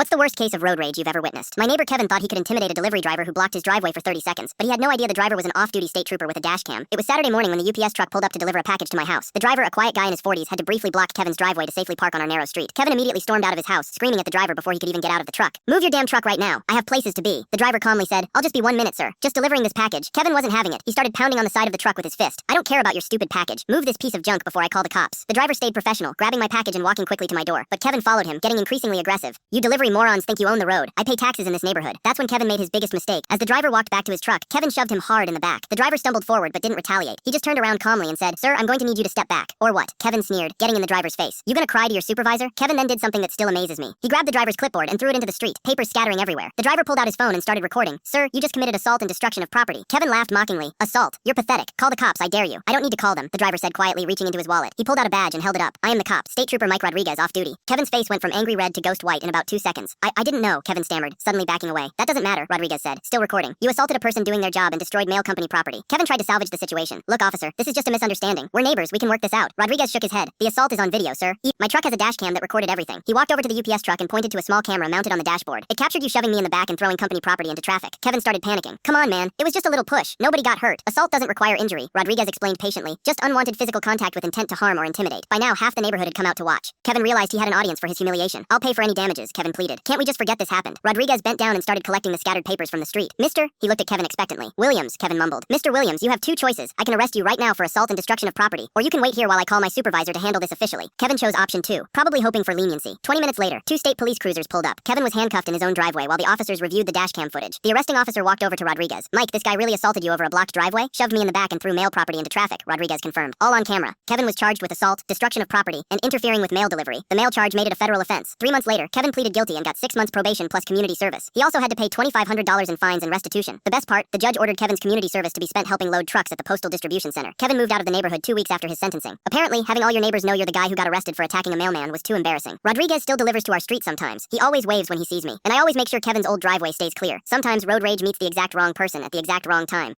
What's the worst case of road rage you've ever witnessed? My neighbor Kevin thought he could intimidate a delivery driver who blocked his driveway for 30 seconds, but he had no idea the driver was an off-duty state trooper with a dash cam. It was Saturday morning when the UPS truck pulled up to deliver a package to my house. The driver, a quiet guy in his 40s, had to briefly block Kevin's driveway to safely park on our narrow street. Kevin immediately stormed out of his house, screaming at the driver before he could even get out of the truck. "Move your damn truck right now. I have places to be." The driver calmly said, "I'll just be 1 minute, sir. Just delivering this package." Kevin wasn't having it. He started pounding on the side of the truck with his fist. "I don't care about your stupid package. Move this piece of junk before I call the cops." The driver stayed professional, grabbing my package and walking quickly to my door, but Kevin followed him, getting increasingly aggressive. "You delivery morons think you own the road. I pay taxes in this neighborhood." That's when Kevin made his biggest mistake. As the driver walked back to his truck, Kevin shoved him hard in the back. The driver stumbled forward but didn't retaliate. He just turned around calmly and said, "Sir, I'm going to need you to step back." "Or what?" Kevin sneered, getting in the driver's face. "You gonna cry to your supervisor?" Kevin then did something that still amazes me. He grabbed the driver's clipboard and threw it into the street, papers scattering everywhere. The driver pulled out his phone and started recording. "Sir, you just committed assault and destruction of property." Kevin laughed mockingly. "Assault? You're pathetic. Call the cops, I dare you." "I don't need to call them," the driver said quietly, reaching into his wallet. He pulled out a badge and held it up. "I am the cop, State Trooper Mike Rodriguez, off duty." Kevin's face went from angry red to ghost white in about 2 seconds. I didn't know," Kevin stammered, suddenly backing away. "That doesn't matter," Rodriguez said, still recording. "You assaulted a person doing their job and destroyed mail company property." Kevin tried to salvage the situation. "Look, officer, this is just a misunderstanding. We're neighbors, we can work this out." Rodriguez shook his head. "The assault is on video, sir. My truck has a dash cam that recorded everything." He walked over to the UPS truck and pointed to a small camera mounted on the dashboard. "It captured you shoving me in the back and throwing company property into traffic." Kevin started panicking. "Come on, man. It was just a little push. Nobody got hurt. Assault doesn't require injury," Rodriguez explained patiently. "Just unwanted physical contact with intent to harm or intimidate." By now, half the neighborhood had come out to watch. Kevin realized he had an audience for his humiliation. "I'll pay for any damages," Kevin pleaded. "Can't we just forget this happened?" Rodriguez bent down and started collecting the scattered papers from the street. "Mister," he looked at Kevin expectantly. "Williams," Kevin mumbled. "Mr. Williams, you have 2 choices. I can arrest you right now for assault and destruction of property, or you can wait here while I call my supervisor to handle this officially." Kevin chose option 2, probably hoping for leniency. 20 minutes later, 2 state police cruisers pulled up. Kevin was handcuffed in his own driveway while the officers reviewed the dashcam footage. The arresting officer walked over to Rodriguez. "Mike, this guy really assaulted you over a blocked driveway? Shoved me in the back and threw mail property into traffic," Rodriguez confirmed. All on camera. Kevin was charged with assault, destruction of property, and interfering with mail delivery. The mail charge made it a federal offense. 3 months later, Kevin pleaded guilty and got 6 months probation plus community service. He also had to pay $2,500 in fines and restitution. The best part, the judge ordered Kevin's community service to be spent helping load trucks at the postal distribution center. Kevin moved out of the neighborhood 2 weeks after his sentencing. Apparently, having all your neighbors know you're the guy who got arrested for attacking a mailman was too embarrassing. Rodriguez still delivers to our street sometimes. He always waves when he sees me, and I always make sure Kevin's old driveway stays clear. Sometimes road rage meets the exact wrong person at the exact wrong time.